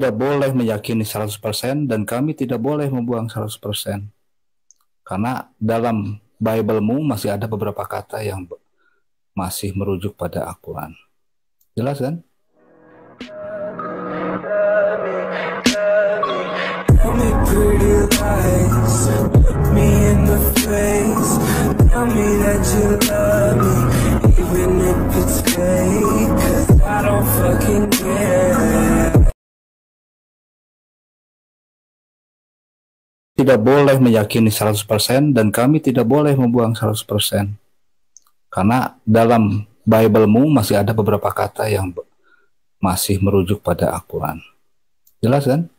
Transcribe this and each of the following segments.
tidak boleh meyakini 100% dan kami tidak boleh membuang 100%. Karena dalam Bible-mu masih ada beberapa kata yang masih merujuk pada Al-Quran. Jelas kan? Tell me pretty lies, look me in the face. Tell me that you love me, even if it's fake. 'Cause I don't fucking care. Tidak boleh meyakini 100% dan kami tidak boleh membuang 100%. Karena dalam Bible-mu masih ada beberapa kata yang masih merujuk pada Al-Quran. Jelas kan?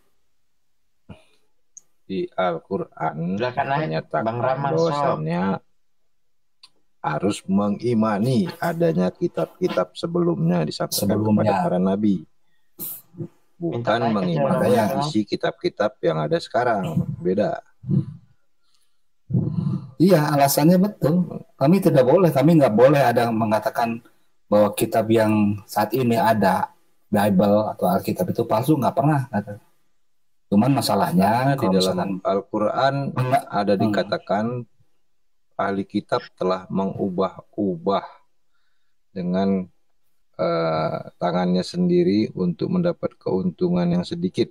Di Al-Quran menyatakan Bang Rahman, bahwasannya harus mengimani adanya kitab-kitab sebelumnya disampaikan kepada para nabi, bukan mengimani isi kitab-kitab yang ada sekarang. Beda. Iya, alasannya betul. Kami nggak boleh ada mengatakan bahwa kitab yang saat ini ada, Bible atau Alkitab itu palsu, nggak pernah. Cuman masalahnya di dalam Al-Quran ada dikatakan ahli kitab telah mengubah-ubah dengan tangannya sendiri untuk mendapat keuntungan yang sedikit.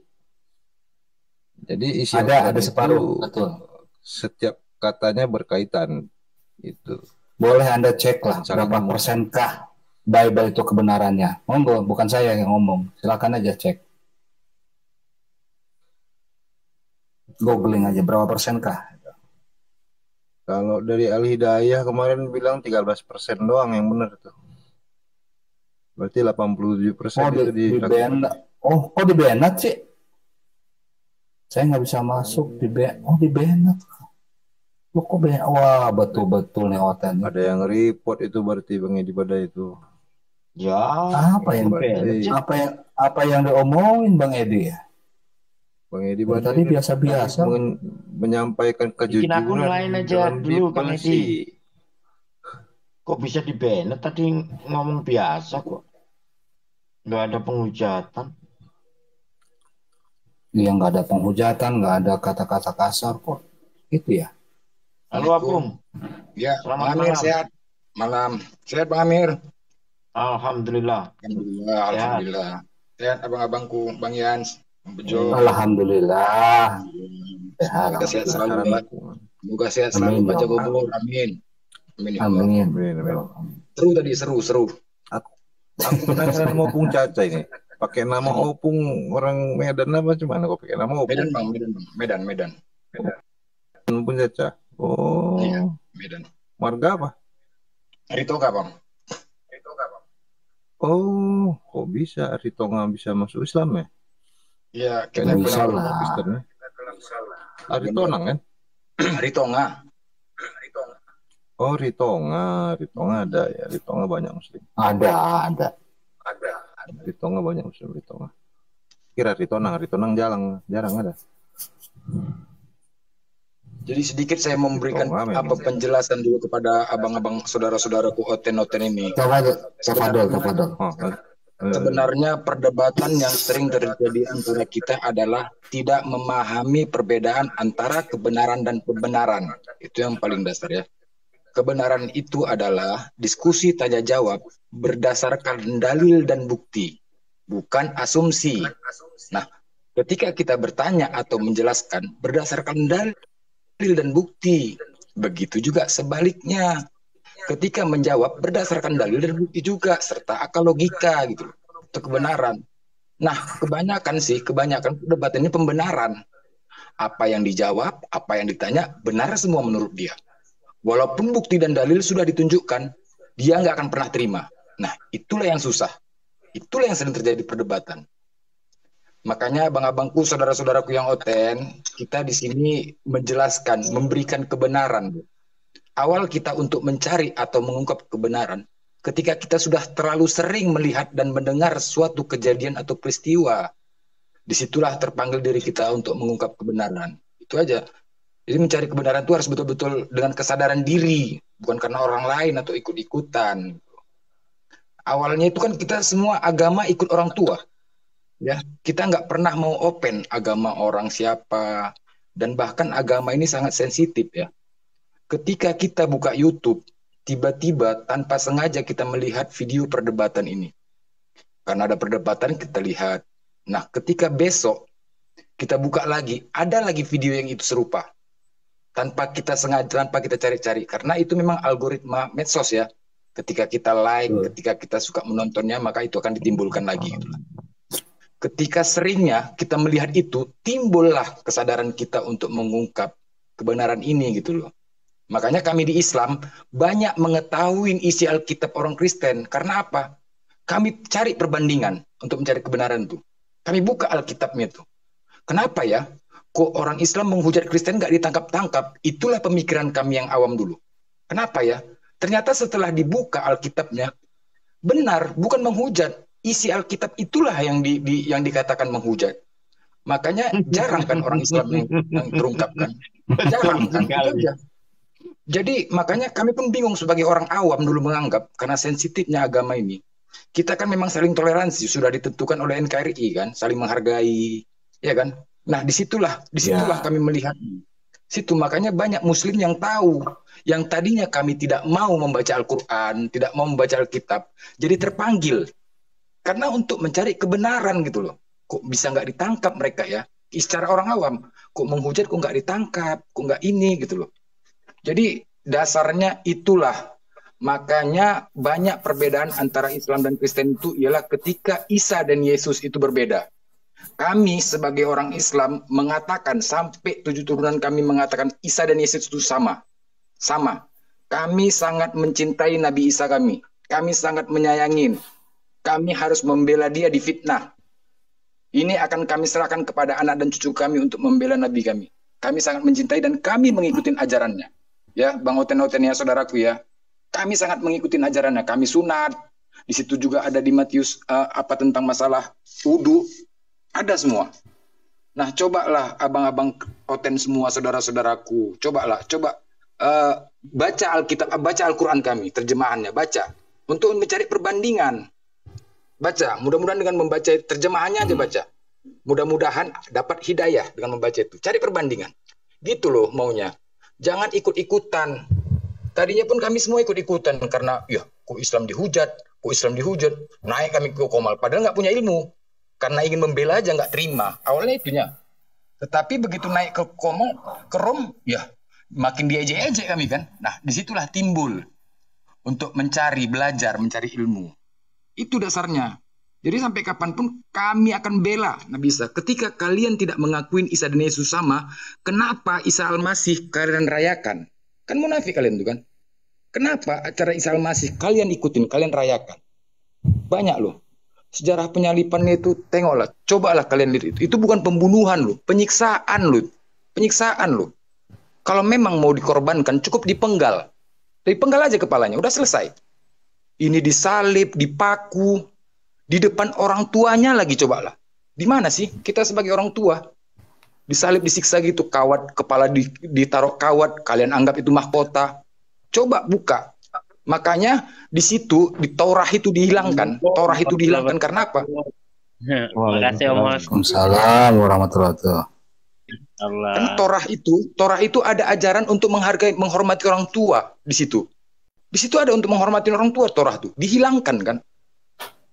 Jadi isi ada separuh, betul. Setiap katanya berkaitan itu. Boleh Anda cek lah berapa persenkah Bible itu kebenarannya. Monggo, bukan saya yang ngomong. Silakan aja cek. Googling aja berapa persenkah. Kalau dari Al-Hidayah kemarin bilang 13% doang yang benar tuh. Berarti 87% itu di Bennett. Oh, kok di Bennett sih? Saya nggak bisa masuk di Bennett. Oh, di Bennett. Loh, kok Bennett? Wah, betul-betul nih Oten. Ada yang report itu berarti Bang Edi pada itu. Ya. Apa yang diomongin Bang Edi ya? Bang Edi tadi biasa-biasa menyampaikan kejujuran. Bikin akun lain aja dulu Bang Edi. Kok bisa di Bennett tadi ngomong biasa kok. Nggak ada penghujatan. Iya, nggak ada penghujatan, nggak ada kata-kata kasar kok. Gitu ya. Halo Abung. Ya, Bang Amir sehat. Malam. Sehat Bang Amir. Alhamdulillah. Alhamdulillah. Sehat abang-abangku, Bang Yans. Bejo. Alhamdulillah. Semoga sehat selalu. Semoga sehat selalu baca gubernur. Amin. Amin. Seru tadi, seru. Aku penasaran sama Opung Caca ini. Pakai nama Opung orang Medan apa cuman kok pakai nama Opung? Medan. Opung Caca. Oh. Iya, Medan. Marga apa? Ritonga, Bang. Oh, kok bisa Ritonga bisa masuk Islam ya? Iya, kita bisa lah. Ritonang kan? Ritonga. Oh, Ritonga ada ya. Ritonga banyak muslim. Ada. Ritonga banyak muslim Ritonga. Kira Ritonang jarang ada. Jadi sedikit saya memberikan penjelasan dulu kepada abang-abang saudara-saudaraku Oten ini. Tafadol. Sebenarnya perdebatan yang sering terjadi antara kita adalah tidak memahami perbedaan antara kebenaran dan pembenaran. Itu yang paling dasar ya. Kebenaran itu adalah diskusi tanya jawab berdasarkan dalil dan bukti, bukan asumsi. Nah, ketika kita bertanya atau menjelaskan berdasarkan dalil dan bukti, begitu juga sebaliknya. Ketika menjawab berdasarkan dalil dan bukti juga serta akal logika gitu itu kebenaran. Nah, kebanyakan perdebatan ini pembenaran. Apa yang dijawab, apa yang ditanya benar semua menurut dia. Walaupun bukti dan dalil sudah ditunjukkan, dia nggak akan pernah terima. Nah, itulah yang susah. Itulah yang sering terjadi perdebatan. Makanya abang-abangku, saudara-saudaraku yang Oten, kita di sini menjelaskan, memberikan kebenaran. Awal kita untuk mencari atau mengungkap kebenaran, ketika kita sudah terlalu sering melihat dan mendengar suatu kejadian atau peristiwa, disitulah terpanggil diri kita untuk mengungkap kebenaran. Itu aja. Jadi mencari kebenaran itu harus betul-betul dengan kesadaran diri, bukan karena orang lain atau ikut-ikutan. Awalnya itu kan kita semua agama ikut orang tua. Ya, kita nggak pernah mau open agama orang siapa, dan bahkan agama ini sangat sensitif ya. Ketika kita buka YouTube, tiba-tiba tanpa sengaja kita melihat video perdebatan ini. Karena ada perdebatan kita lihat. Nah, ketika besok kita buka lagi, ada lagi video yang itu serupa. Tanpa kita sengaja, tanpa kita cari-cari. Karena itu memang algoritma medsos ya. Ketika kita like, ketika kita suka menontonnya, maka itu akan ditimbulkan lagi. Gitu. Ketika seringnya kita melihat itu, timbullah kesadaran kita untuk mengungkap kebenaran ini gitu loh. Makanya kami di Islam banyak mengetahui isi Alkitab orang Kristen. Karena apa? Kami cari perbandingan untuk mencari kebenaran itu. Kami buka Alkitabnya itu. Kenapa ya? Kok orang Islam menghujat Kristen nggak ditangkap-tangkap? Itulah pemikiran kami yang awam dulu. Kenapa ya? Ternyata setelah dibuka Alkitabnya, benar, bukan menghujat. Isi Alkitab itulah yang dikatakan menghujat. Makanya jarang kan orang Islam yang terungkapkan. Jarang kan. Jadi makanya kami pun bingung sebagai orang awam dulu menganggap, karena sensitifnya agama ini. Kita kan memang saling toleransi, sudah ditentukan oleh NKRI kan, saling menghargai, ya kan. Nah disitulah kami melihat. Situ makanya banyak Muslim yang tahu, yang tadinya kami tidak mau membaca Al-Quran, tidak mau membaca Alkitab, jadi terpanggil. Karena untuk mencari kebenaran gitu loh. Kok bisa nggak ditangkap mereka ya? Secara orang awam, kok menghujat, kok nggak ditangkap, kok nggak ini gitu loh. Jadi dasarnya itulah. Makanya banyak perbedaan antara Islam dan Kristen itu ialah ketika Isa dan Yesus itu berbeda. Kami sebagai orang Islam mengatakan, sampai 7 turunan kami mengatakan Isa dan Yesus itu sama. Sama. Kami sangat mencintai Nabi Isa kami. Kami sangat menyayangin. Kami harus membela dia di fitnah. Ini akan kami serahkan kepada anak dan cucu kami untuk membela Nabi kami. Kami sangat mencintai dan kami mengikuti ajarannya. Ya, Bang Oten-Oten ya saudaraku ya. Kami sangat mengikuti ajarannya. Kami sunat. Di situ juga ada di Matius apa tentang masalah wudu. Ada semua. Nah, cobalah abang-abang Oten semua saudara-saudaraku. Coba baca Alkitab, baca Al-Quran kami, terjemahannya, baca. Untuk mencari perbandingan. Baca, mudah-mudahan dengan membaca terjemahannya aja baca. Mudah-mudahan dapat hidayah dengan membaca itu. Cari perbandingan. Gitu loh maunya. Jangan ikut-ikutan. Tadinya pun kami semua ikut-ikutan karena ya kok Islam dihujat, naik kami ke Komal. Padahal nggak punya ilmu. Karena ingin membela aja nggak terima. Awalnya itunya. Tetapi begitu naik ke Komal, ke Rom, ya makin diejek-ejek kami kan. Nah disitulah timbul untuk mencari, belajar, mencari ilmu. Itu dasarnya. Jadi sampai kapanpun kami akan bela Nabi Isa. Ketika kalian tidak mengakui Isa dan Yesus sama, kenapa Isa Al-Masih kalian rayakan? Kan munafik kalian tuh kan. Kenapa acara Isa Al-Masih kalian ikutin, kalian rayakan? Banyak loh. Sejarah penyalipannya itu tengoklah, cobalah kalian lihat itu. Itu bukan pembunuhan loh, penyiksaan loh. Penyiksaan loh. Kalau memang mau dikorbankan cukup dipenggal. Dipenggal aja kepalanya, udah selesai. Ini disalib, dipaku, di depan orang tuanya lagi cobalah. Di mana sih kita sebagai orang tua? Disalib, disiksa gitu, kawat, kepala ditaruh kawat, kalian anggap itu mahkota. Coba buka. Makanya di situ, di Taurah itu dihilangkan. Taurah itu dihilangkan karena apa? Waalaikumsalam warahmatullahi wabarakatuh. Karena Taurah itu ada ajaran untuk menghargai, menghormati orang tua di situ. Di situ ada untuk menghormati orang tua, Torah tuh dihilangkan kan.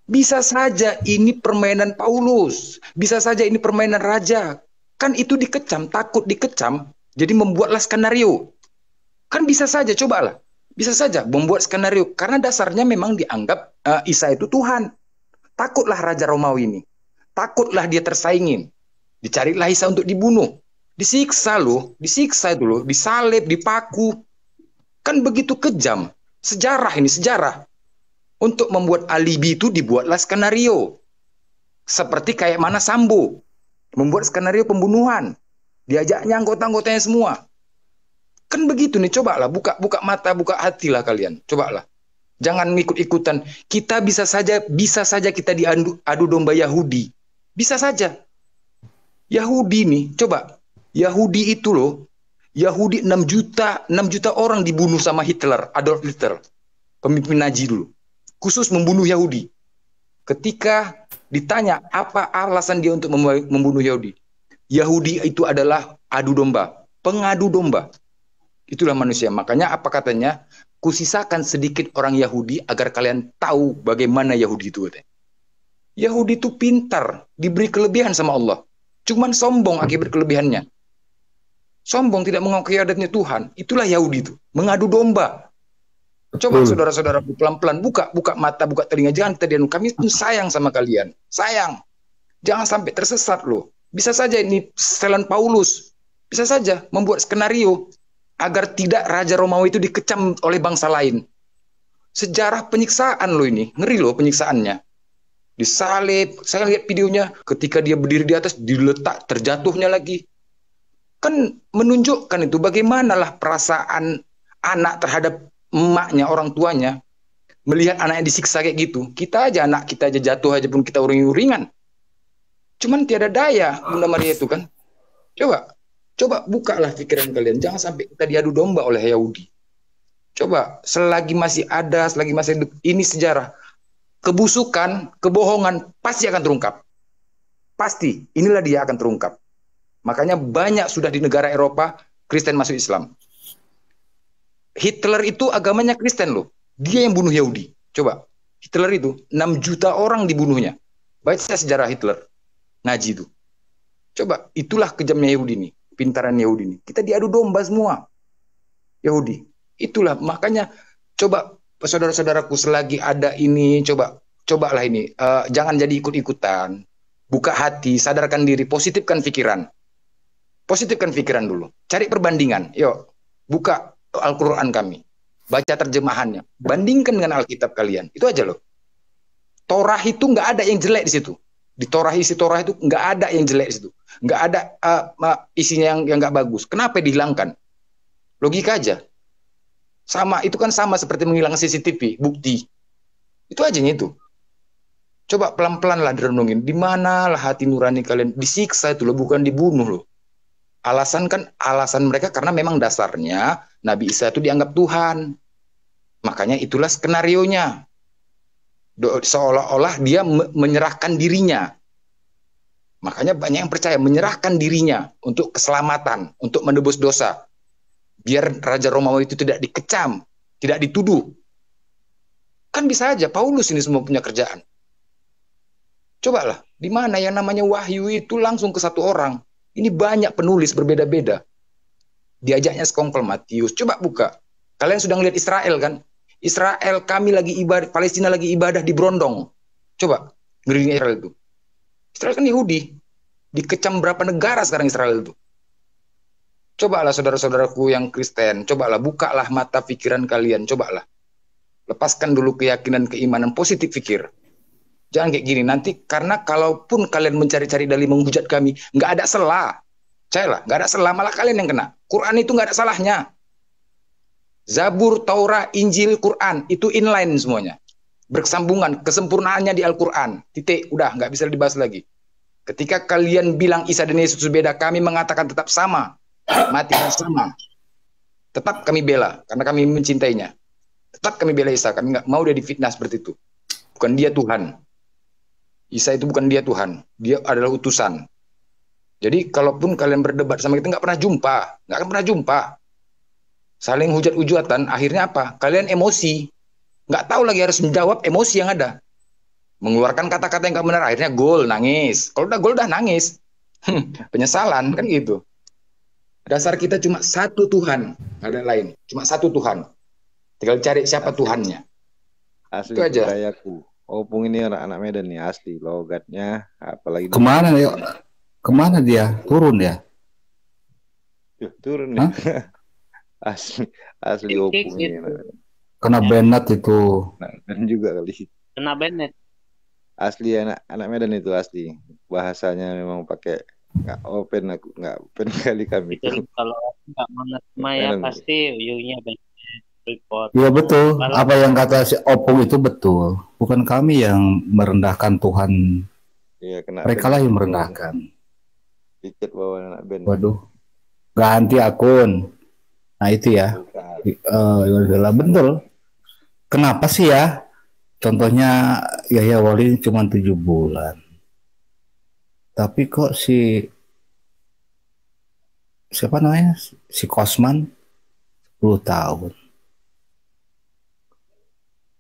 Bisa saja ini permainan Paulus, bisa saja ini permainan raja. Kan itu dikecam, takut dikecam, jadi membuatlah skenario. Kan bisa saja, cobalah. Bisa saja membuat skenario karena dasarnya memang dianggap Isa itu Tuhan. Takutlah raja Romawi ini. Takutlah dia tersaingin. Dicarilah Isa untuk dibunuh. Disiksa itu loh, disalib, dipaku. Kan begitu kejam. Sejarah ini, sejarah. Untuk membuat alibi itu dibuatlah skenario. Seperti kayak mana Sambo. Membuat skenario pembunuhan. Diajaknya anggota-anggotanya semua. Kan begitu nih, cobalah. Buka mata, buka hati lah kalian. Cobalah. Jangan ikut-ikutan. Kita bisa saja kita diadu domba Yahudi. Bisa saja. Yahudi nih, coba. Yahudi itu loh. Yahudi 6 juta orang dibunuh sama Hitler, Adolf Hitler, pemimpin Nazi dulu, khusus membunuh Yahudi. Ketika Ditanya apa alasan dia untuk membunuh Yahudi. Yahudi itu adalah adu domba, pengadu domba. Itulah manusia. Makanya apa katanya? Kusisakan sedikit orang Yahudi agar kalian tahu bagaimana Yahudi itu. Yahudi itu pintar, diberi kelebihan sama Allah. Cuman sombong akibat kelebihannya. Sombong, tidak mengakui adatnya Tuhan. Itulah Yahudi itu, mengadu domba. Coba saudara-saudara pelan-pelan buka mata, buka telinga. Jangan kita dianu. Kami itu sayang sama kalian. Sayang. Jangan sampai tersesat loh. Bisa saja ini setelan Paulus. Bisa saja membuat skenario agar tidak Raja Romawi itu dikecam oleh bangsa lain. Sejarah penyiksaan loh ini. Ngeri loh penyiksaannya. Disalib. Saya lihat videonya. Ketika dia berdiri di atas, diletak, terjatuhnya lagi. Kan menunjukkan itu bagaimanalah perasaan anak terhadap emaknya, orang tuanya, melihat anaknya disiksa kayak gitu. Kita aja, anak kita aja jatuh aja pun kita uring-uringan. Cuman tiada daya Bunda Maria itu kan. Coba bukalah pikiran kalian. Jangan sampai kita diadu domba oleh Yahudi. Coba, selagi masih ada, selagi masih hidup, ini sejarah. Kebusukan, kebohongan pasti akan terungkap. Pasti, inilah dia akan terungkap. Makanya banyak sudah di negara Eropa Kristen masuk Islam. Hitler itu agamanya Kristen loh. Dia yang bunuh Yahudi. Coba, Hitler itu 6 juta orang dibunuhnya. Baca sejarah Hitler. Ngaji itu. Coba, itulah kejamnya Yahudi nih. Pintaran Yahudi nih. Kita diadu domba semua. Yahudi. Itulah, makanya coba saudara-saudaraku selagi ada ini, cobalah ini. Jangan jadi ikut-ikutan. Buka hati, sadarkan diri, positifkan pikiran. Positifkan pikiran dulu. Cari perbandingan. Yuk, buka Al-Quran kami. Baca terjemahannya. Bandingkan dengan Alkitab kalian. Itu aja loh. Torah itu nggak ada yang jelek di situ. Di Torah, isi Torah itu nggak ada yang jelek di situ. Nggak ada isinya yang nggak bagus. Kenapa dihilangkan? Logika aja. Sama, itu kan sama seperti menghilangkan CCTV, bukti. Itu aja itu. Coba pelan-pelan lah direnungin. Di manalah hati nurani kalian? Disiksa itu loh, bukan dibunuh loh. Alasan mereka karena memang dasarnya Nabi Isa itu dianggap Tuhan. Makanya itulah skenarionya. Seolah-olah dia menyerahkan dirinya. Makanya banyak yang percaya menyerahkan dirinya untuk keselamatan, untuk menebus dosa. Biar Raja Romawi itu tidak dikecam, tidak dituduh. Kan bisa aja Paulus ini semua punya kerjaan. Cobalah, di mana yang namanya wahyu itu langsung ke satu orang. Ini banyak penulis berbeda-beda. Diajaknya sekongkol Matius. Coba buka. Kalian sudah ngeliat Israel kan? Israel, kami lagi ibadah, Palestina lagi ibadah di Brondong. Coba, ngerinya Israel itu. Israel kan Yahudi. Dikecam berapa negara sekarang Israel itu. Cobalah saudara-saudaraku yang Kristen. Cobalah, bukalah mata pikiran kalian. Cobalah. Lepaskan dulu keyakinan, keimanan, positif pikir. Jangan kayak gini nanti, karena kalaupun kalian mencari-cari dalil menghujat kami, nggak ada salah. Percayalah, nggak ada salah, malah kalian yang kena. Quran itu nggak ada salahnya. Zabur, Taurat, Injil, Quran itu inline semuanya, bersambungan, kesempurnaannya di Al-Quran. Titik, udah nggak bisa dibahas lagi. Ketika kalian bilang Isa dan Yesus beda, kami mengatakan tetap sama, mati sama. Tetap kami bela, karena kami mencintainya. Tetap kami bela Isa, kami nggak mau dia difitnah seperti itu. Bukan dia Tuhan. Isa itu bukan dia Tuhan, dia adalah utusan. Jadi kalaupun kalian berdebat sama kita, nggak akan pernah jumpa. Saling hujat-hujatan, akhirnya apa? Kalian emosi, nggak tahu lagi harus menjawab emosi yang ada. Mengeluarkan kata-kata yang nggak benar, akhirnya gol, nangis. Kalau udah gol, udah nangis. Penyesalan, kan gitu. Dasar kita cuma satu Tuhan, nggak ada lain. Cuma satu Tuhan. Tinggal cari siapa Tuhannya. Asli Itu aja. budayaku. Opung ini anak Medan nih, asli logatnya, apalagi Kemana ya? Kemana dia? Turun ya? Yuh, turun nih. asli Opung ini. Kena Bennett itu. Nah, dan juga kali. Kena Bennett. Asli anak Medan itu asli. Bahasanya memang pakai nggak open kali kami. Itu kalau nggak menerima ya pasti view-nya Bennett. Iya betul. Apa yang kata si Opung itu betul. Bukan kami yang merendahkan Tuhan. Iya, mereka lah yang merendahkan. Dikit bawa anak band. Waduh. Ganti akun. Nah itu ya. Betul. Kenapa sih ya? Contohnya Yahya Wali cuma 7 bulan. Tapi kok siapa namanya? Si Kosman 10 tahun.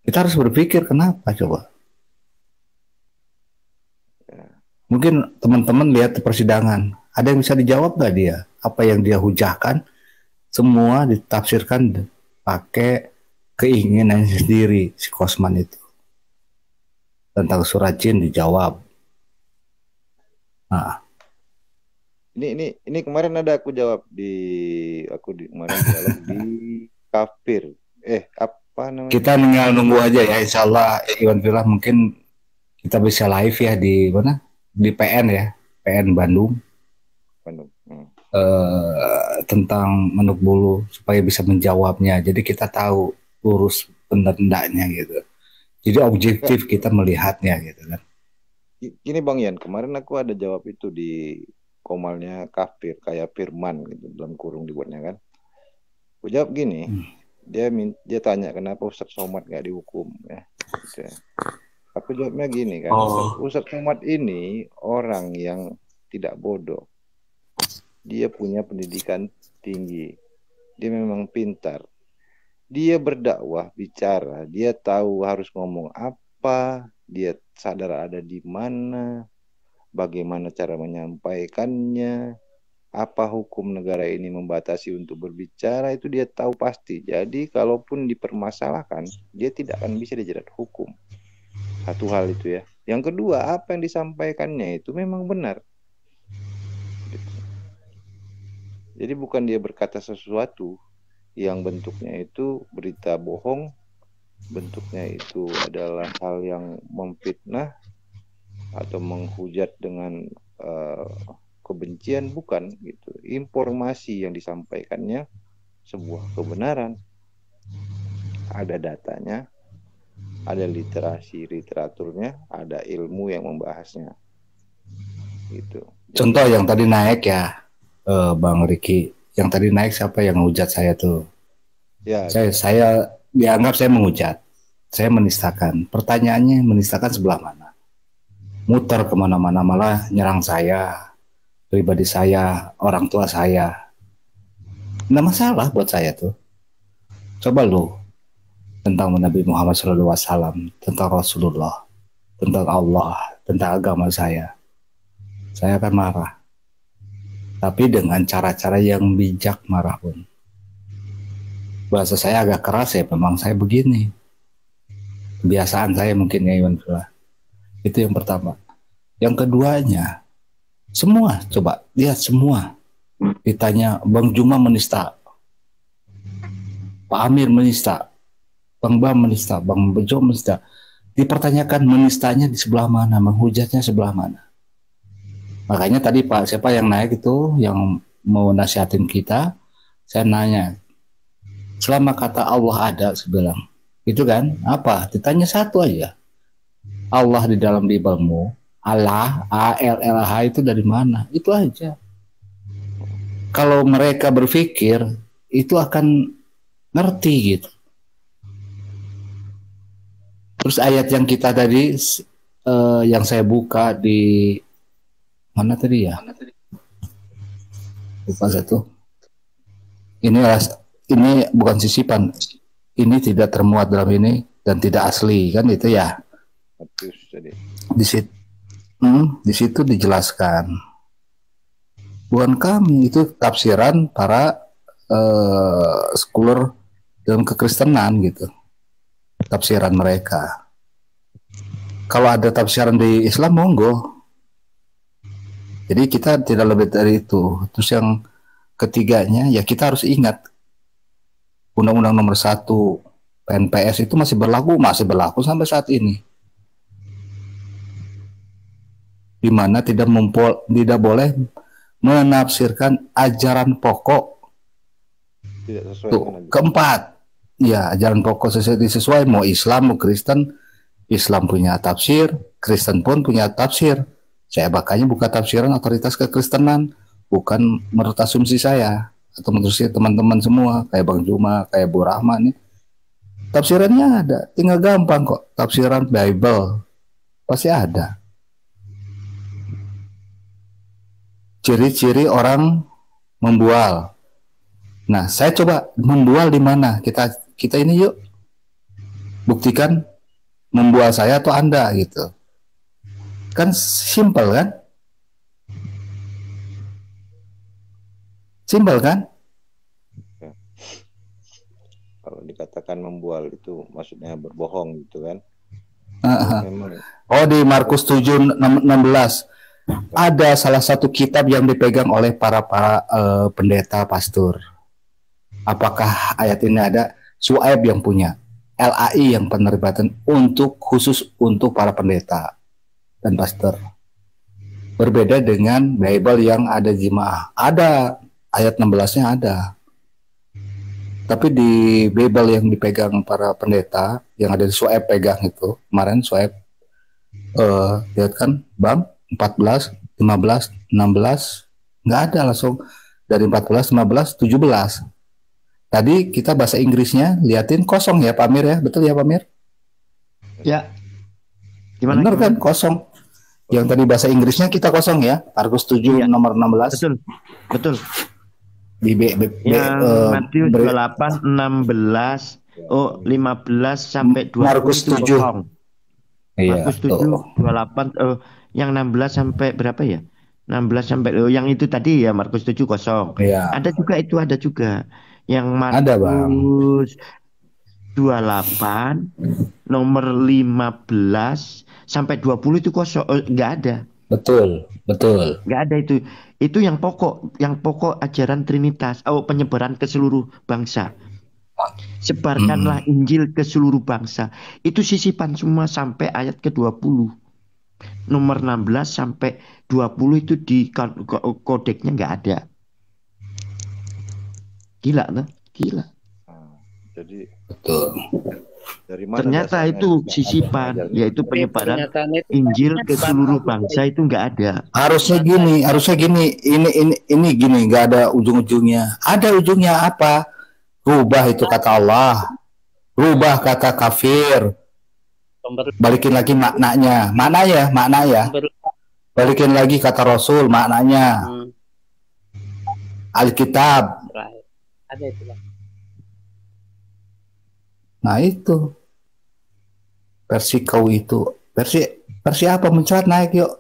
Kita harus berpikir kenapa coba. Mungkin teman-teman lihat di persidangan, ada yang bisa dijawab nggak dia? Apa yang dia hujahkan, semua ditafsirkan pakai keinginan sendiri si Kosman itu. Tentang surat jin dijawab. Nah, Ini kemarin ada aku jawab kemarin dialog di kafir. Apa namanya? kita tinggal nunggu aja ya, insya Allah Iwan Villa mungkin kita bisa live ya di mana? Di PN ya, PN Bandung. Tentang Manuk Bulu supaya bisa menjawabnya. Jadi kita tahu lurus benar tidaknya gitu. Jadi objektif kita melihatnya gitu kan. Gini Bang Yan, kemarin aku ada jawab itu di komalnya kafir kayak firman gitu dalam kurung dibuatnya kan. Aku jawab gini, dia tanya kenapa Ustadz Somad nggak dihukum ya. Gitu. Aku jawabnya gini kan, Ustadz Somad ini orang yang tidak bodoh. Dia punya pendidikan tinggi. Dia memang pintar. Dia berdakwah, bicara. Dia tahu harus ngomong apa. Dia sadar ada di mana. Bagaimana cara menyampaikannya. Apa hukum negara ini membatasi untuk berbicara. Itu dia tahu pasti. Jadi kalaupun dipermasalahkan, dia tidak akan bisa dijerat hukum. Satu hal itu ya. Yang kedua, apa yang disampaikannya itu memang benar. Jadi bukan dia berkata sesuatu yang bentuknya itu berita bohong, bentuknya itu adalah hal yang memfitnah atau menghujat dengan kebencian, bukan gitu. Informasi yang disampaikannya sebuah kebenaran. Ada datanya, ada literasi literaturnya, ada ilmu yang membahasnya. Gitu. Contoh yang tadi naik ya. Bang Riki, yang tadi naik siapa yang menghujat saya tuh? Ya. Saya dianggap saya menghujat, saya menistakan. Pertanyaannya menistakan sebelah mana? Muter kemana-mana malah nyerang saya, pribadi saya, orang tua saya. Nggak masalah buat saya tuh. Coba lu tentang Nabi Muhammad SAW, tentang Rasulullah, tentang Allah, tentang agama saya akan marah. Tapi dengan cara-cara yang bijak marah pun. Bahasa saya agak keras ya, memang saya begini. Kebiasaan saya mungkin ya Iwan Villa. Itu yang pertama. Yang keduanya, semua coba lihat semua. Ditanya Bang Juma menista, Pak Amir menista, Bang Bam menista, Bang Bejo menista. Dipertanyakan menistanya di sebelah mana, menghujatnya sebelah mana. Makanya tadi Pak siapa yang naik itu yang mau nasihatin kita, saya nanya, selama kata Allah ada, saya bilang, itu kan apa? Ditanya satu aja, Allah di dalam Bible-mu, Allah, A-L-L-H itu dari mana? Itu aja. Kalau mereka berpikir, itu akan ngerti gitu. Terus ayat yang kita tadi, yang saya buka di mana tadi ya? Lupa satu. Ini bukan sisipan. Ini tidak termuat dalam ini dan tidak asli kan itu ya. Di situ dijelaskan. Bukan kami, itu tafsiran para scholar dalam kekristenan gitu. Tafsiran mereka. Kalau ada tafsiran di Islam monggo. Jadi kita tidak lebih dari itu. Terus yang ketiganya ya kita harus ingat Undang-Undang Nomor 1 PNPS itu masih berlaku sampai saat ini. Di mana tidak boleh menafsirkan ajaran pokok. Tidak sesuai Tuh, keempat, ya ajaran pokok sesuai mau Islam mau Kristen. Islam punya tafsir, Kristen pun punya tafsir. Saya makanya buka tafsiran otoritas kekristenan, bukan menurut asumsi saya atau menurut teman-teman semua kayak Bang Juma, kayak Bu Rahman nih. Tafsirannya ada, tinggal gampang kok. Tafsiran Bible pasti ada. Ciri-ciri orang membual. Nah, saya coba membual di mana? Kita ini yuk buktikan membual saya atau Anda gitu. Kan simpel kan? Simpel kan? Kalau dikatakan membual itu maksudnya berbohong gitu kan. Memang Oh, di Markus 7:16 ada salah satu kitab yang dipegang oleh para pendeta pastor. Apakah ayat ini ada? Suaib yang punya, LAI yang penerbitan khusus untuk para pendeta dan pastor. Berbeda dengan Bible yang ada jemaah. Ada ayat 16-nya ada. Tapi di Bible yang dipegang para pendeta, yang ada di Suaib pegang itu, kemarin Suaib lihat kan, Bang, 14, 15, 16, nggak ada langsung dari 14, 15, 17. Tadi kita bahasa Inggrisnya liatin kosong ya Pak Amir ya, betul ya Pak Amir? Ya. Gimana? Bener kan, kosong. Yang tadi bahasa Inggrisnya kita kosong ya, Markus 7 nomor 16. Betul. Di Matius 28, 16, 15 sampai 20 Markus 7. Iya, Markus 7, 28, yang 16 sampai berapa ya? 16 sampai yang itu tadi ya, Markus 7 kosong. Iya. Ada juga. Yang Ada, Bang. Markus 28 nomor 15 sampai 20 itu kosong, nggak ada. Betul. Nggak ada itu. Itu yang pokok ajaran Trinitas, penyebaran ke seluruh bangsa. Sebarkanlah Injil ke seluruh bangsa. Itu sisipan semua sampai ayat ke-20. Nomor 16 sampai 20 itu di kodeknya nggak ada. Gila tuh, gila. jadi Betul. dari mana Ternyata dasarnya itu sisipan, yaitu penyebaran Injil ke seluruh bangsa itu nggak ada. Harusnya gini, ini gini, nggak ada ujung-ujungnya. Ada ujungnya apa? Rubah itu kata Allah, rubah kata kafir, balikin lagi maknanya, makna ya. Balikin lagi kata Rasul, maknanya. Alkitab. Ada itu, Bang. Nah itu versi kau itu versi apa mencrat naik yuk.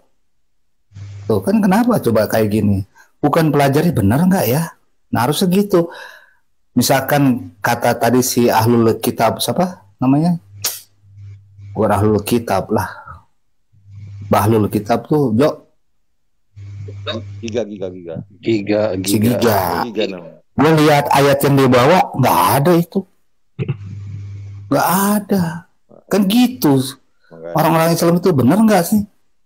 Tuh kan kenapa coba kayak gini? Bukan pelajari benar nggak ya? Nah harusnya gitu. Misalkan kata tadi si ahlul kitab siapa namanya? Bukan ahlul kitab lah. Bahlul kitab tuh Jok. Giga namanya. Gue lihat ayat yang dibawa nggak ada itu. Nggak ada. Kan gitu. Orang-orang Islam itu benar nggak sih?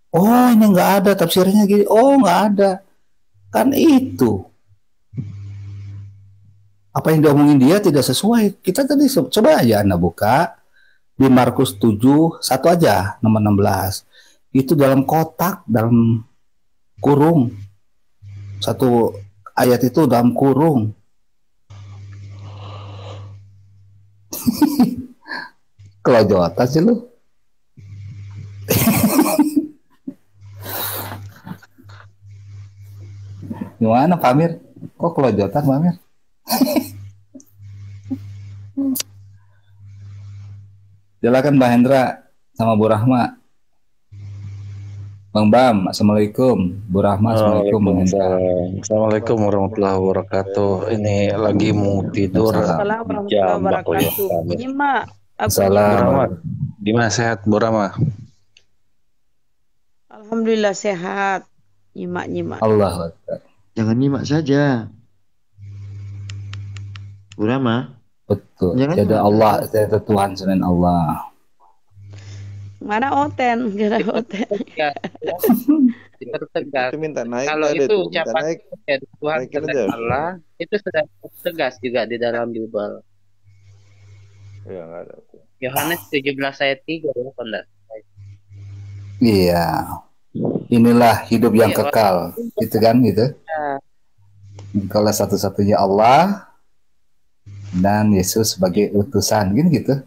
Oh ini nggak ada tafsirnya gini. Oh nggak ada. Kan itu. Apa yang diomongin dia tidak sesuai. Kita tadi coba aja Anda buka di Markus 7 satu aja nomor 16. Itu dalam kotak, dalam kurung. Satu ayat itu dalam kurung. Kelojotan sih lu. Gimana Pak Amir? Kok kelojotan Pak Amir? Silakan Mbak Hendra sama Bu Rahma. Bang Bam, Assalamualaikum. Bu Rahma, Assalamualaikum. Bang Hendra. Assalamualaikum warahmatullahi wabarakatuh. Ini lagi mau tidur. Assalamualaikum warahmatullahi wabarakatuh. Nyimak. Assalamualaikum. Gimana sehat Bu Rahma? Alhamdulillah sehat. Nyimak. Allah. Jangan nyimak saja. Bu Rama. Betul. Jangan Tiada Allah, tiada Tuhan selain Allah. Mana Oten? Gara Oten. Dipertegas. Itu minta naik. Kalau ada itu tuh, minta ucapan naik. dari Tuhan Naikin kepada aja. Allah, itu sudah tegas juga di dalam Bible. Ya nggak ada tuh. Yohanes 17 ayat 3 ya, Panda. Iya. Inilah hidup yang Iya, kekal. Itu kan gitu. Ya, Kalau satu-satunya Allah dan Yesus sebagai utusan, gini gitu.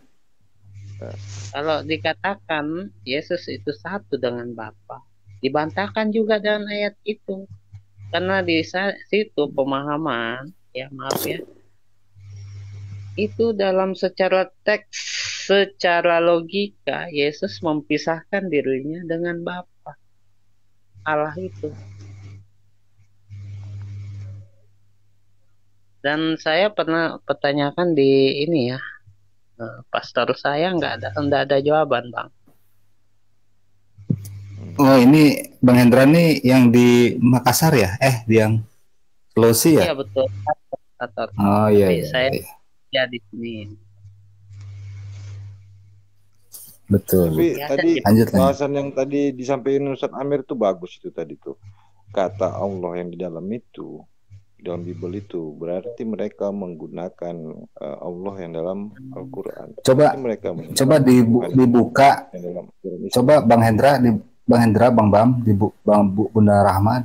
Kalau dikatakan Yesus itu satu dengan Bapa, dibantahkan juga dengan ayat itu. Karena di situ pemahaman, ya maaf ya, itu dalam secara teks, secara logika, Yesus memisahkan dirinya dengan Bapa, Allah itu. Dan saya pernah pertanyakan di ini ya, pastor saya nggak ada jawaban, Bang. Oh, ini Bang Hendra nih yang di Makassar ya? Di yang Sulawesi ya? Iya betul. Pastor. Oh iya, Tapi iya, saya iya. ya di sini. Betul. Tapi Ya, tadi Lanjut. bahasan yang tadi disampaikan Ustaz Amir itu bagus itu tadi tuh. Kata Allah yang di dalam itu, dalam Bible itu, berarti mereka menggunakan Allah yang dalam Al-Quran. Coba dibuka. Yang dalam Al-Quran itu. Coba Bang Hendra, Bang Hendra, Bang Bam, Bang Bunda Rahma,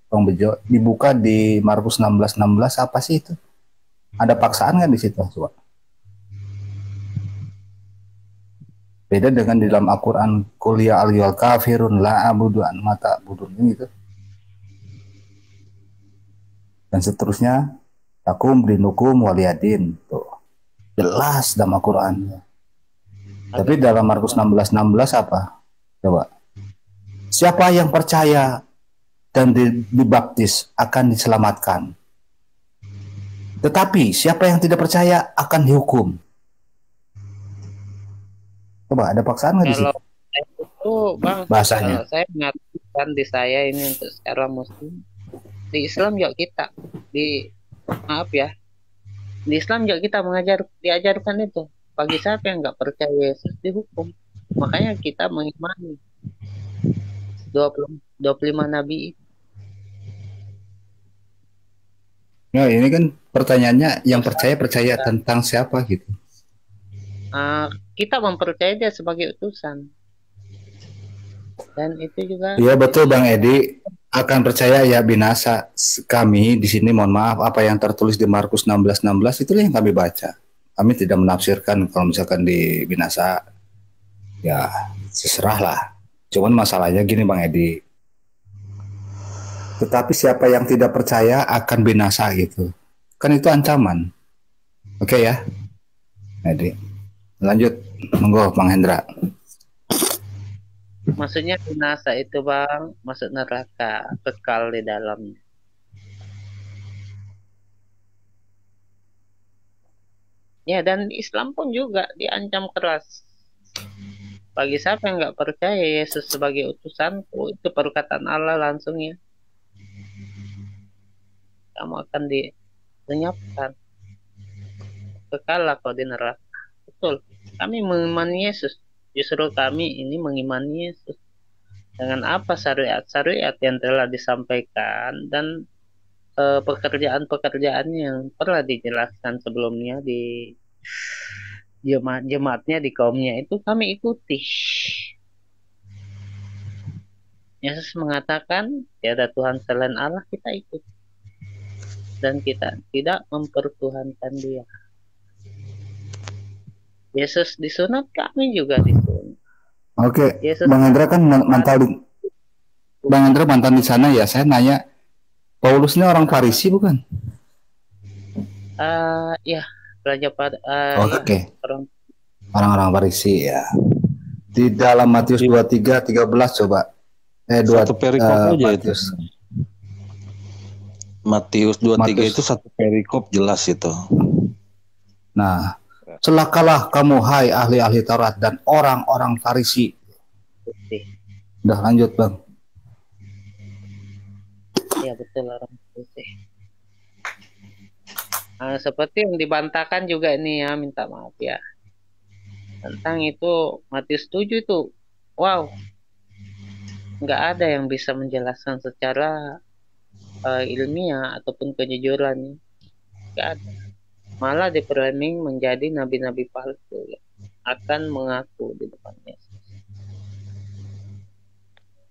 Bang Bejo, dibuka di Markus 16:16 apa sih itu? Ada paksaan nggak di situ? Coba. Beda dengan di dalam Al-Quran, kuliah al-yul kafirun la abudu an mata budun gitu. Dan seterusnya, takum dinukum waliyadin. Tuh. Jelas dalam Al-Quran. Tapi dalam Markus 16:16 apa? Coba. Siapa yang percaya dan dibaptis akan diselamatkan. Tetapi siapa yang tidak percaya akan dihukum. Coba ada paksaan nggak di situ? Itu Bang, bahasanya. Kalau saya mengatakan di saya ini untuk secara muslim, di Islam juga kita di Islam juga kita diajarkan itu. Bagi siapa yang nggak percaya Yesus dihukum. Makanya kita mengimani 25 nabi itu. Nah, ini kan pertanyaannya yang percaya tentang siapa gitu. Kita mempercayai dia sebagai utusan. Dan itu juga. Iya betul Bang Edi, akan percaya ya binasa. Kami di sini mohon maaf apa yang tertulis di Markus 16:16 itulah yang kami baca. Kami tidak menafsirkan kalau misalkan di binasa ya seserah lah. Cuman masalahnya gini Bang Edi. Tetapi siapa yang tidak percaya akan binasa gitu. Kan itu ancaman. Oke ya. Edi. Lanjut, monggo Bang Hendra. Maksudnya binasa itu Bang, masuk neraka, kekal di dalamnya. Ya dan Islam pun juga diancam keras. Bagi siapa yang nggak percaya Yesus sebagai utusanku, itu perkataan Allah langsung ya. Kamu akan dilenyapkan. Kekal kau di neraka. Betul. Kami mengimani Yesus. Justru kami ini mengimani Yesus. Dengan apa syariat-syariat yang telah disampaikan dan pekerjaan-pekerjaan yang pernah dijelaskan sebelumnya di jemaatnya di kaumnya itu kami ikuti. Yesus mengatakan tiada Tuhan selain Allah, kita ikut dan kita tidak mempertuhankan Dia. Yesus disunat, kami juga disunat. Oke, Yesus Bang Hendra kan Bang Hendra mantan di sana ya. Saya nanya, Paulus ini orang Farisi bukan? Ya, Raja pada. Oke. Orang-orang Farisi ya. Di dalam Matius 23:13 coba. Satu perikop aja itu. Matius 23 itu satu perikop jelas itu. Nah, celakalah kamu hai ahli-ahli Taurat dan orang-orang Farisi. Udah lanjut Bang. Ya betul orang Farisi. Seperti yang dibantahkan juga ini ya, minta maaf ya. Tentang itu Matius 7 itu, wow, nggak ada yang bisa menjelaskan secara ilmiah ataupun kejujuran, nggak ada. Malah dipraming menjadi nabi-nabi palsu ya, akan mengaku di depan Yesus.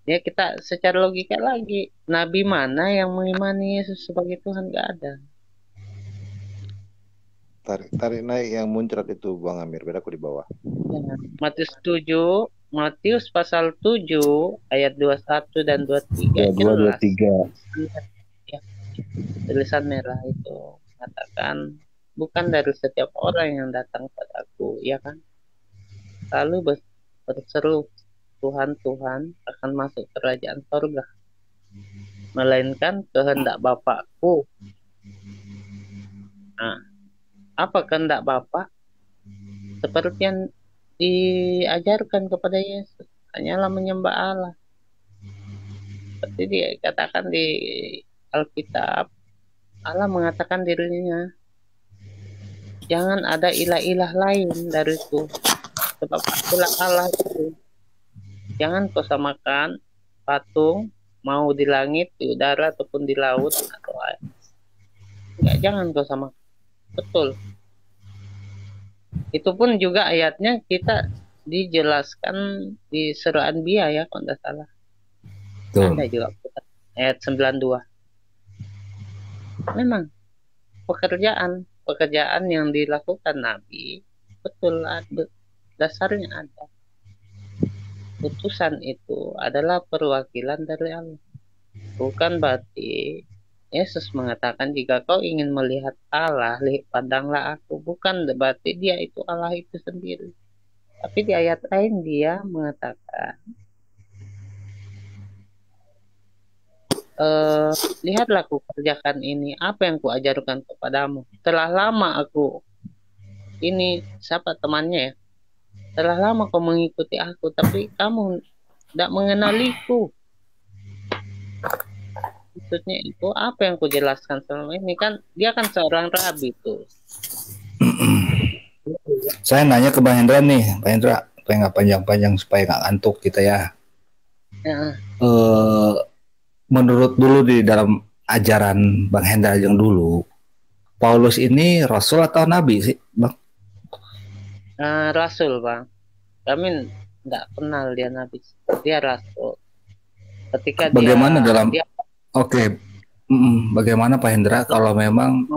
Ya kita secara logika lagi, nabi mana yang mengimani Yesus sebagai Tuhan? Nggak ada. Tarik naik yang muncrat itu Bang Amir, biar aku di bawah. Ya, Matius pasal 7 ayat 21 dan 23 jelas. 22, 23. Ya, tulisan merah itu mengatakan bukan dari setiap orang yang datang padaku, ya kan? Lalu berseru Tuhan Tuhan akan masuk kerajaan surga, melainkan kehendak Bapakku. Nah, apa kehendak Bapa? Seperti yang diajarkan kepada Yesus, hanyalah menyembah Allah. Seperti dikatakan di Alkitab, Allah mengatakan dirinya, jangan ada ilah-ilah lain dariku, sebab akulah Allah itu. Jangan kau samakan patung, mau di langit, di udara, ataupun di laut, atau air. Enggak, jangan kau samakan. Betul. Itu pun juga ayatnya kita dijelaskan di Surah Anbiya ya, kalau tidak salah. Betul. Ada juga ayat 92. Memang pekerjaan yang dilakukan Nabi betul ada, dasarnya ada. Utusan itu adalah perwakilan dari Allah. Bukan berarti Yesus mengatakan jika kau ingin melihat Allah, pandanglah aku. Bukan berarti dia itu Allah itu sendiri. Tapi di ayat lain dia mengatakan, lihatlah aku kerjakan ini, apa yang ku ajarkan kepadamu. Telah lama aku, ini siapa temannya ya? Telah lama kau mengikuti aku, tapi kamu tidak mengenaliku. Maksudnya itu apa yang ku jelaskan selama ini, kan dia kan seorang rabi tuh. Saya nanya ke Bang Hendra nih, Bang Hendra, supaya nggak panjang-panjang, supaya nggak ngantuk kita ya. Ya. Menurut dulu di dalam ajaran Bang Hendra yang dulu, Paulus ini rasul atau nabi sih, Bang? Rasul, Bang. Kami nggak kenal dia nabi, dia rasul. Ketika bagaimana dia, dalam bagaimana Pak Hendra kalau memang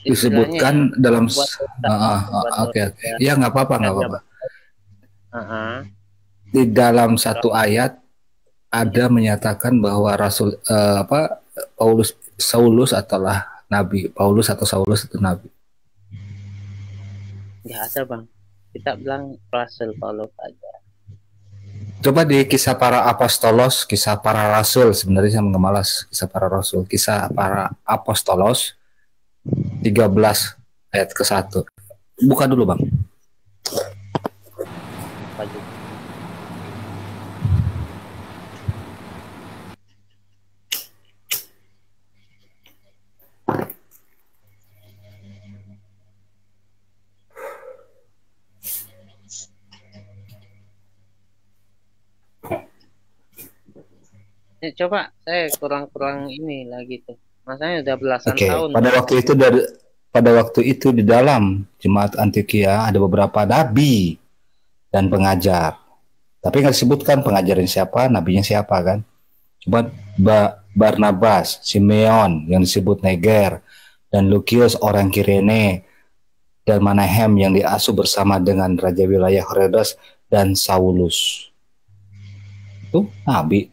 disebutkan dalam ya nggak apa-apa. Di dalam satu ayat ada menyatakan bahwa rasul Saulus adalah nabi, Paulus atau Saulus itu nabi. Nggak ada, Bang. Kita bilang rasul Paulus aja. Coba di kisah para apostolos, kisah para rasul, sebenarnya saya mengemalas kisah para rasul, kisah para apostolos 13 ayat ke-1. Buka dulu, Bang. Coba saya kurang ini lagi tuh. Masanya udah belasan tahun. Pada waktu itu di dalam jemaat Antioquia ada beberapa nabi dan pengajar. Tapi nggak disebutkan pengajarin siapa, nabinya siapa kan. Cuma Barnabas, Simeon yang disebut Neger, dan Lukius orang Kirene, dan Manahem yang diasuh bersama dengan raja wilayah Herodes dan Saulus. Itu nabi.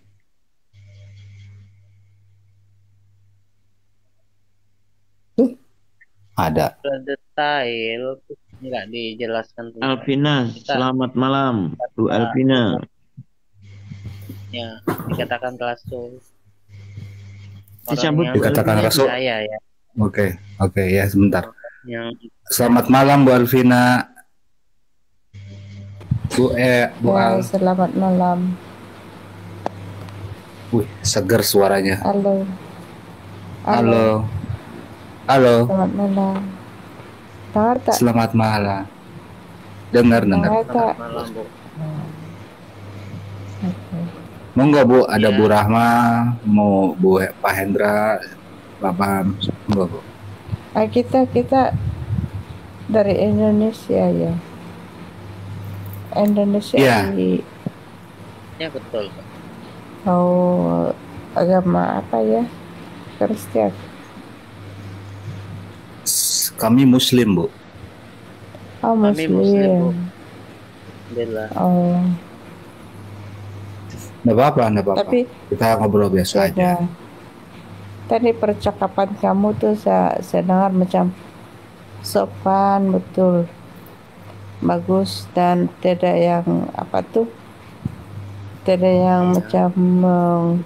Ada. Detail nggak dijelaskan. Alvina, selamat malam, Bu Alvina. Ya, dikatakan rasul. Dikatakan rasul. Saya, ya. Oke, ya sebentar. Selamat malam Bu Alvina. Bu Al. Selamat malam. Wih, seger suaranya. Halo. Selamat malam. Dengar tak? Selamat malam. Dengar. Selamat malam, Bu. Okay. Monggo Bu, ada Bu Rahma, mau Bu Pak Hendra, Bapak, monggo Bu. Kita dari Indonesia ya. Indonesia. Ya betul. Oh, agama apa ya? Kristen. Kami Muslim, Bu. Oh, Kami Muslim, Bu. Muslim. Alhamdulillah. Oh, Nggak apa-apa, nggak apa-apa. tapi Kita ngobrol biasa aja. ya, tadi percakapan kamu tuh saya dengar macam sopan betul, bagus, dan tidak yang apa tuh, tidak yang macam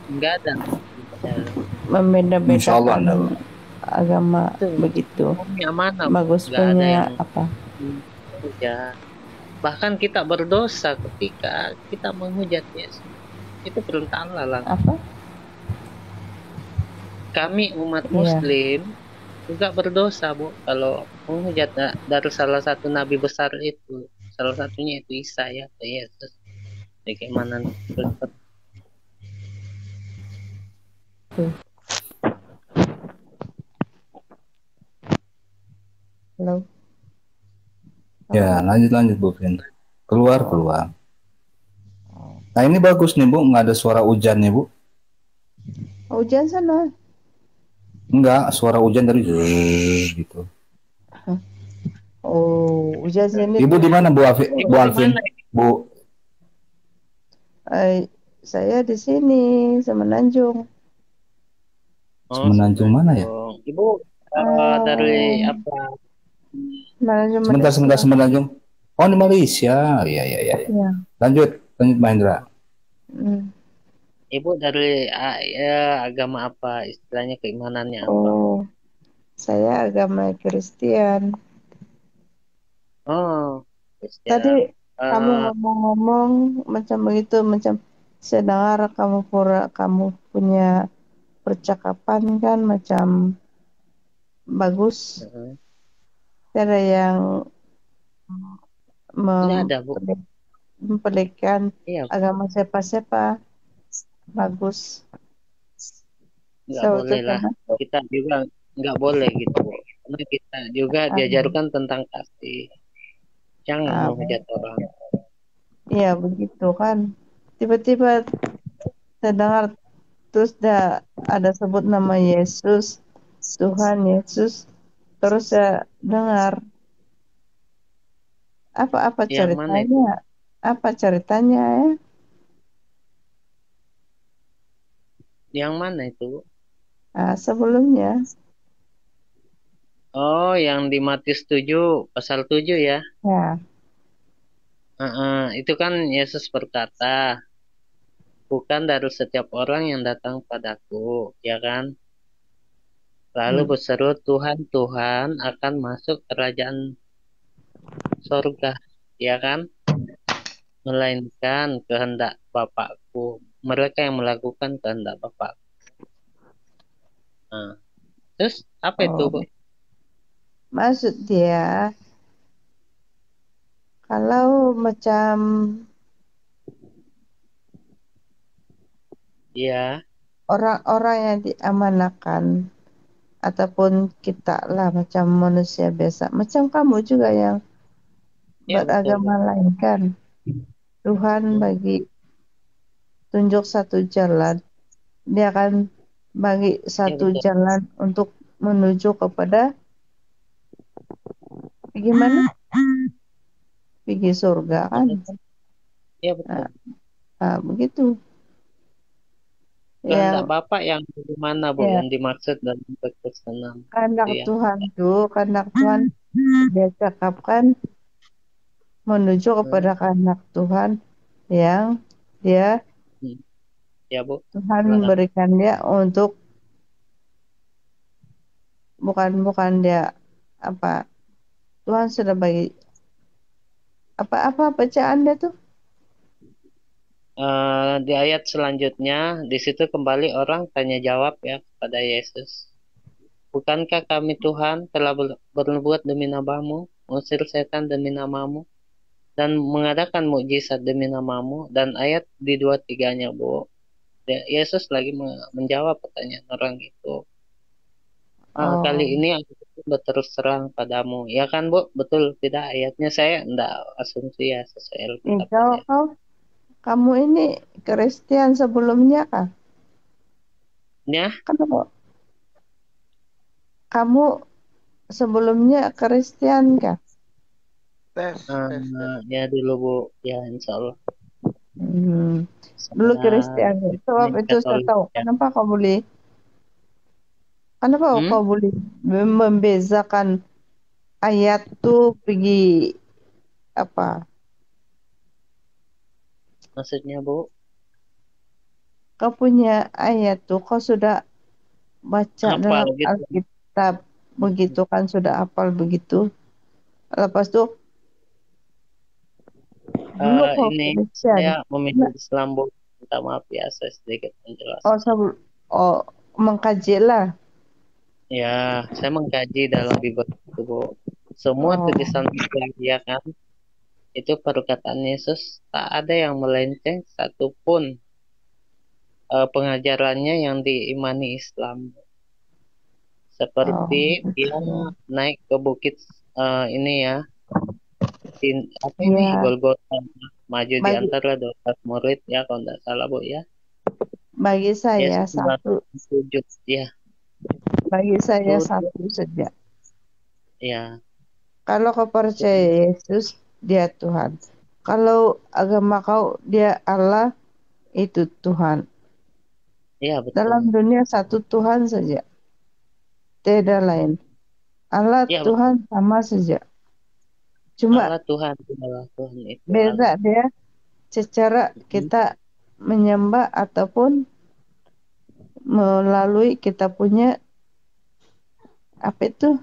Enggak ada. Ya, Insya Allah membeda-bedakan enggak. agama itu begitu. hukumnya amanah, Bu. Bagus Enggak ada punya yang apa? ya. Bahkan kita berdosa ketika kita menghujat Yesus. Itu perintah Allah lah. Apa? Kami umat Iya. Muslim juga berdosa, Bu, kalau menghujat dari salah satu nabi besar itu. Salah satunya itu Isa, ya, Yesus. Bagaimana Halo. Ya, lanjut Bu Vin. Keluar. Nah, ini bagus nih, Bu. Nggak ada suara hujan nih, Bu. Hujan sana. Enggak, suara hujan dari gitu. Oh, hujan sini. Ibu di mana, Bu Alvin? Bu, Saya di sini, Semenanjung. Semenanjung mana ya? Ibu dari apa? Semenanjung. Oh, di Malaysia. Iya. Ya. Lanjut Mahendra. Ibu dari agama apa? Istilahnya keimanannya apa? Oh, saya agama Kristen. Oh, Kristen. Tadi kamu ngomong-ngomong macam begitu, macam saya dengar kamu punya percakapan kan macam bagus. Ada yang ada, Bu. mempelikkan Iya, agama siapa-siapa. Bagus. nggak boleh lah. Kita juga nggak boleh gitu, Bu. Karena kita juga diajarkan tentang kasih. Jangan menghujat orang. Iya, begitu kan. Tiba-tiba saya dengar terus ada sebut nama Yesus, Tuhan Yesus. Terus saya dengar apa ceritanya? Apa ceritanya ya? Yang mana itu, Bu? Sebelumnya. Oh, yang di Matius 7 pasal 7 ya? Ya. Itu kan Yesus berkata, bukan dari setiap orang yang datang padaku, ya kan? Lalu berseru, Tuhan, Tuhan akan masuk kerajaan surga, ya kan? Melainkan kehendak Bapakku. Mereka yang melakukan kehendak Bapak. Nah, terus apa itu, Bu? Maksud dia, kalau macam orang-orang yang diamanahkan ataupun kita lah macam manusia biasa, macam kamu juga yang beragama lain kan, Tuhan bagi tunjuk satu jalan, dia akan bagi satu jalan untuk menuju kepada bagaimana? Pergi surga kan? Iya, betul. Nah, begitu. Kehendak Bapak yang mana, Bu, yang dimaksud dalam kekristenan? Kehendak Tuhan tuh, kehendak Tuhan dia cakapkan menuju kepada kehendak Tuhan yang dia Bu. Tuhan memberikan dia untuk bukan dia apa Tuhan sudah bagi apa bacaan dia tuh di ayat selanjutnya di situ kembali orang tanya jawab ya kepada Yesus, bukankah kami Tuhan telah berbuat demi namamu, mengusir setan demi namamu, dan mengadakan mukjizat demi namamu? Dan ayat di 23-nya, Bu, Yesus lagi menjawab pertanyaan orang itu. Kali ini aku berterus terang padamu, ya kan, Bu? Betul tidak ayatnya? Saya enggak asumsi ya sesuai Alkitab. Kamu ini Kristen sebelumnya kah? Ya. Kenapa? Kamu sebelumnya Kristen kah? Tes. Ya dulu Bu, ya insya Allah. Dulu Saya Kristen. Sebab ini itu saya Katolik tahu. ya. Kenapa kau boleh membezakan ayat tuh pergi apa? Maksudnya Bu? Kau punya ayat tuh kau sudah baca Hafal dalam gitu. Alkitab begitu kan, sudah hafal begitu. Lepas tuh dulu kau Ini Kristen. saya memilih Islam Bu. Minta maaf ya, saya sedikit menjelaskan. Mengkaji lah. Ya, saya mengkaji dalam Bible itu Bu. Semua tulisan ya kan, itu perkataan Yesus tak ada yang melenceng satupun pengajarannya yang diimani Islam. Seperti dia naik ke bukit ini ya, ini Golgota, maju di antara 12 murid ya kalau tidak salah Bu ya. Bagi saya Yesus satu. Sujud ya. Bagi saya satu saja. Ya. Kalau kau percaya Yesus, dia Tuhan. Kalau agama kau, dia Allah, itu Tuhan. Ya, betul. Dalam dunia satu Tuhan saja. Tidak lain. Allah ya, Tuhan betul. Sama saja. Cuma Allah Tuhan itu beda Allah. Dia secara kita menyembah ataupun melalui kita punya apa itu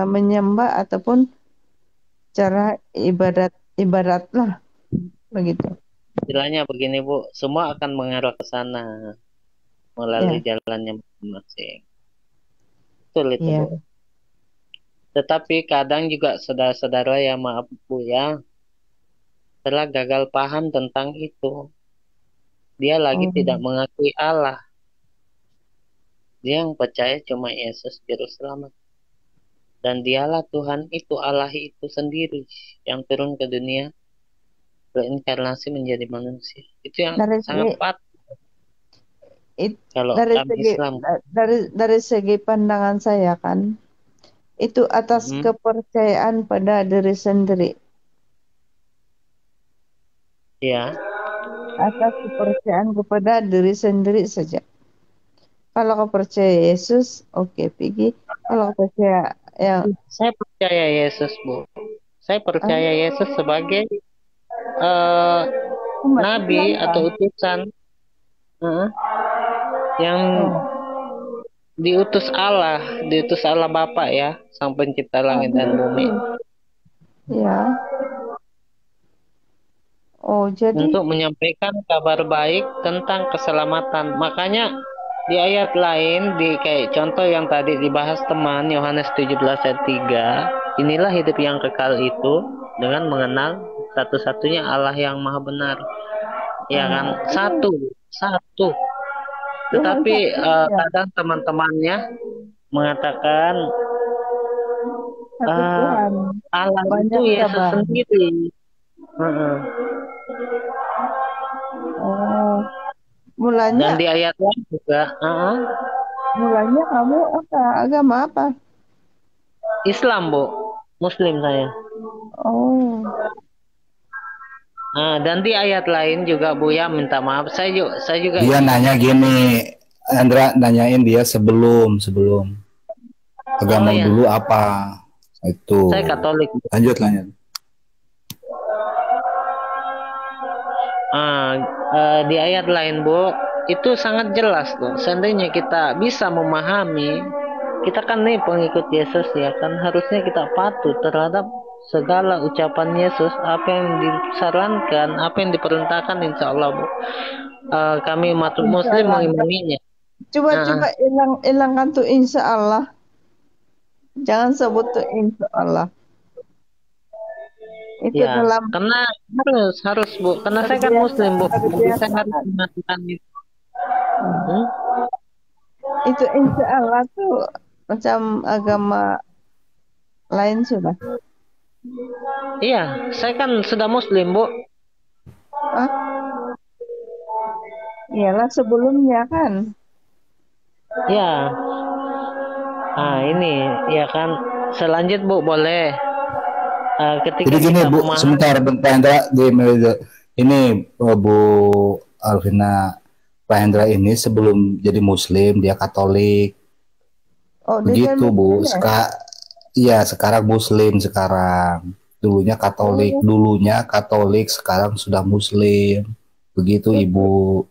menyembah ataupun cara ibadat lah begitu. Istilahnya begini Bu, semua akan mengarah ke sana melalui jalannya masing-masing. Betul itu Bu. Tetapi kadang juga saudara-saudara ya, maaf Bu ya, telah gagal paham tentang itu. Dia lagi tidak mengakui Allah. Dia yang percaya cuma Yesus juru selamat. Dan dialah Tuhan itu, Allah itu sendiri yang turun ke dunia, berinkarnasi menjadi manusia. Itu yang sangat patut. Kalau dari segi pandangan saya kan, itu atas kepercayaan pada diri sendiri. Ya. Atas kepercayaan kepada diri sendiri saja. Kalau kau percaya Yesus, oke, pergi. Kalau kau percaya saya percaya Yesus Bu. Saya percaya Yesus sebagai nabi atau utusan yang diutus Allah Bapa ya, Sang Pencipta langit dan bumi. Ya. Jadi untuk menyampaikan kabar baik tentang keselamatan. Makanya di ayat lain, di kayak contoh yang tadi dibahas teman Yohanes 17 ayat 3, inilah hidup yang kekal itu dengan mengenal satu-satunya Allah yang maha benar. Ya kan? Satu. Tetapi kadang teman-temannya mengatakan Allah itu Yesus sendiri. Mulanya. Dan di ayat lain juga. Mulanya kamu agama apa? Islam Bu, Muslim saya. Dan di ayat lain juga Bu ya, minta maaf saya juga. Dia nanya gini, Andra nanyain dia sebelum agama dulu apa itu. Saya Katolik. Lanjut. Di ayat lain Bu, itu sangat jelas tuh. Seandainya kita bisa memahami, kita kan nih pengikut Yesus ya kan, harusnya kita patuh terhadap segala ucapan Yesus, apa yang disarankan, apa yang diperintahkan, insya Allah Bu. Kami umat Muslim mengimaninya. Coba hilangkan tuh insya Allah. Jangan sebut tuh insya Allah. Itu ya, karena harus Bu, karena saya kan Muslim Bu, saya harus mengatakan itu. Itu insya Allah tuh macam agama lain sudah. Iya, saya kan sudah Muslim Bu. Iyalah sebelumnya kan. Ya. Ini ya kan, selanjut Bu boleh. Ketika Jadi gini kita Bu, memahami. sebentar Pak Hendra, ini Bu Alvina, Pak Hendra ini sebelum jadi Muslim dia Katolik, Oh, dia begitu Bu. Muslim ya? Iya, sekarang Muslim sekarang. Dulunya Katolik, sekarang sudah Muslim. Begitu Ibu.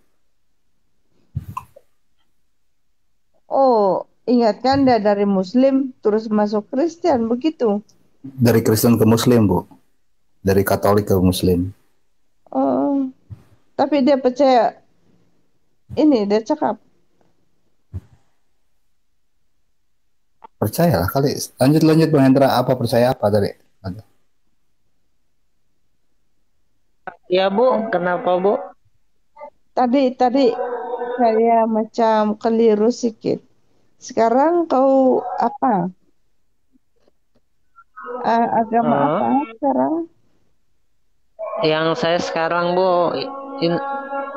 Oh, ingatkan dia dari Muslim terus masuk Kristen begitu. Dari Kristen ke Muslim Bu, dari Katolik ke Muslim. Oh, tapi dia percaya ini, dia cakap. Percayalah kali. Lanjut Bang Hendra, apa percaya apa tadi? Ya Bu, kenapa Bu? Tadi saya macam keliru sedikit. Sekarang kau apa? Agama apa sekarang? Yang saya sekarang Bu,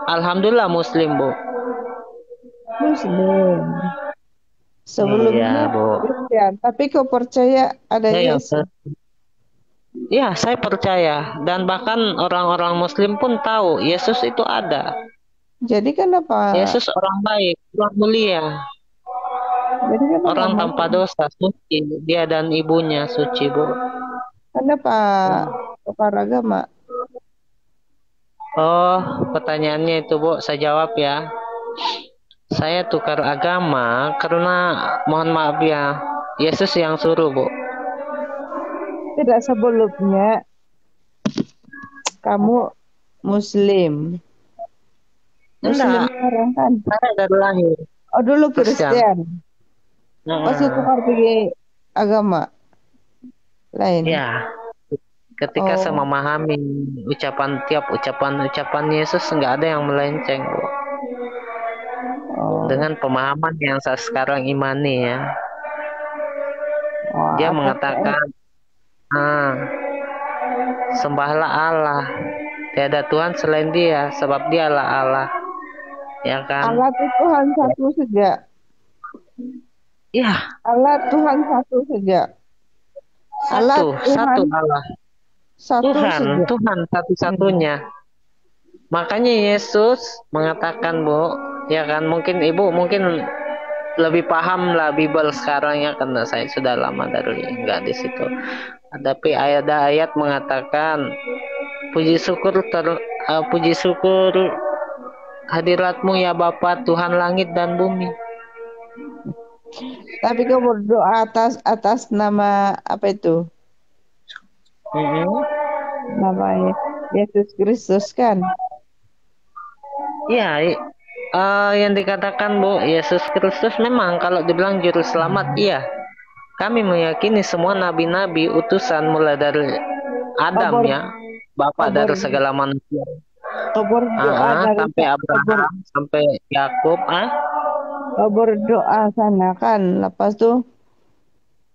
alhamdulillah Muslim Bu. Muslim. Sebelumnya Iya Bu. Kristen, tapi kau percaya ada Yesus? Ya, saya percaya, dan bahkan orang-orang Muslim pun tahu Yesus itu ada. Jadi kenapa? Yesus orang baik, orang mulia. Jadi kenapa orang tanpa dosa, suci, dia dan ibunya suci Bu. Kenapa tukar agama? Oh, pertanyaannya itu Bu, saya jawab ya. Saya tukar agama karena, mohon maaf ya, Yesus yang suruh Bu. Tidak, sebelumnya kamu Muslim. Muslim sekarang kan? Saya dari lahir. Oh, dulu Kristen. Pas tukar pergi agama lain. Ya, ketika saya memahami tiap ucapan Yesus, nggak ada yang melenceng Bu. Dengan pemahaman yang saya sekarang imani ya. Dia mengatakan, sembahlah Allah, tiada Tuhan selain Dia, sebab Dialah Allah. Ya kan? Allah itu Tuhan satu saja. Ya. Allah Tuhan satu saja. Satu Allah. Tuhan satu-satunya. Makanya Yesus mengatakan Bu, ya kan, mungkin Ibu lebih paham lah Bible sekarang ya, karena saya sudah lama dari enggak di situ. Tapi ada ayat mengatakan, puji syukur hadiratmu ya Bapa, Tuhan langit dan bumi. Tapi kau berdoa atas nama apa itu? Nama Yesus Kristus kan? Iya, yang dikatakan Bu, Yesus Kristus memang kalau dibilang juru selamat, iya. Kami meyakini semua nabi-nabi utusan mulai dari Adam ya, Bapak dari segala manusia. Sampai Abraham, sampai Yakub, Kau berdoa sana kan, lepas tuh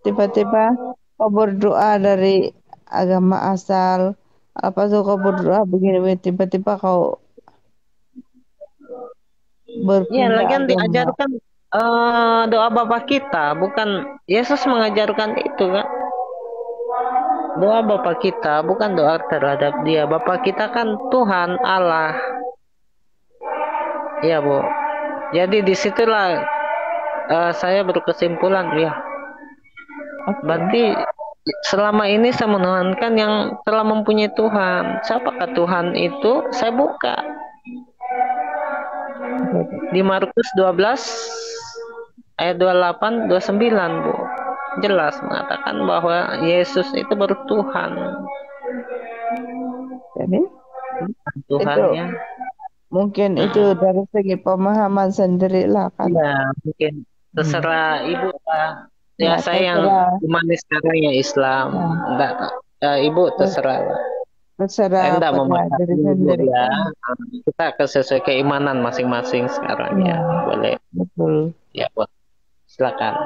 tiba-tiba kau berdoa dari agama asal, lepas tuh kau berdoa begini, tiba-tiba kau ya, lagi yang diajarkan doa Bapa kita, bukan Yesus mengajarkan itu kan. Doa Bapa kita bukan doa terhadap Dia. Bapa kita kan Tuhan Allah. Iya Bu. Jadi disitulah saya berkesimpulan ya. Berarti selama ini saya menuhankan yang telah mempunyai Tuhan. Siapakah Tuhan itu? Saya buka di Markus 12 ayat 28 29 Bu. Jelas mengatakan bahwa Yesus itu bertuhan. Jadi Tuhannya. Mungkin itu dari segi pemahaman sendiri lah kan. Ya, mungkin terserah Ibu lah. Ya, saya yang humanis sekarang ya Islam. Enggak, Ibu terserah lah. Terserah saya enggak diri sendiri. Ya. Kita sesuai keimanan masing-masing sekarang ya. Boleh. Betul. Ya, Bu. Silakan.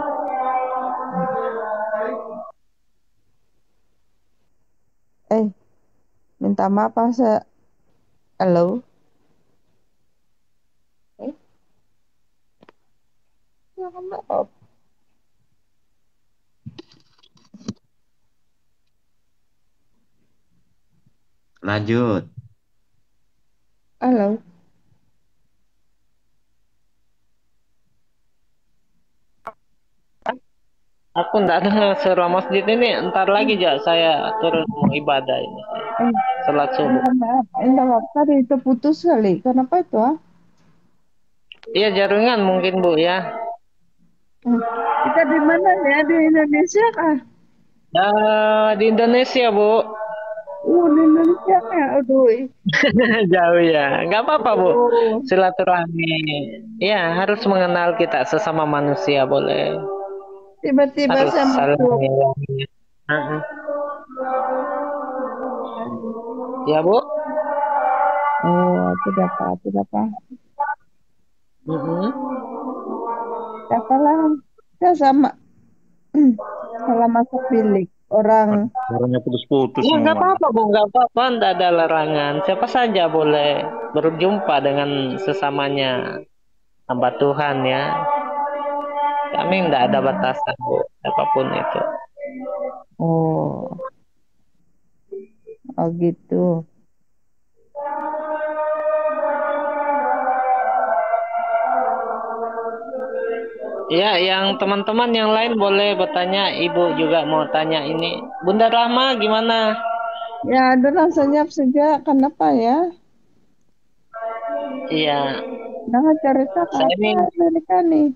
Minta maaf halo. Ya, maaf. lanjut. Halo. Aku nggak dengar suara masjid ini. Ntar lagi ya saya turun mau ibadah ini. Eh, Salat subuh. minta maaf tadi itu putus kali. Kenapa itu ah? Iya jaringan mungkin Bu ya. Kita di mana ya? Di Indonesia kah? Di Indonesia Bu. Di Indonesia ya. Aduh. Jauh ya. Nggak apa-apa Bu. Oh. Silaturahmi. Ya harus mengenal kita sesama manusia boleh. Tiba-tiba Harus saya saling masuk. menyayangi. Ya Bu. Oh, tidak apa. Apalah, saya sama salah masuk bilik orang. Suaranya putus-putus Ya nggak semua. apa-apa Bu, nggak apa-apa, nggak ada larangan. Siapa saja boleh berjumpa dengan sesamanya hamba Tuhan ya. Kami nggak ada batasan Bu, apapun itu. Oh gitu. Ya, yang teman-teman yang lain boleh bertanya. Ibu juga mau tanya ini. Bunda Rahma gimana? Ya, ada senyap saja. Kenapa ya? Iya. Jangan cerita Saya ini apa mereka nih.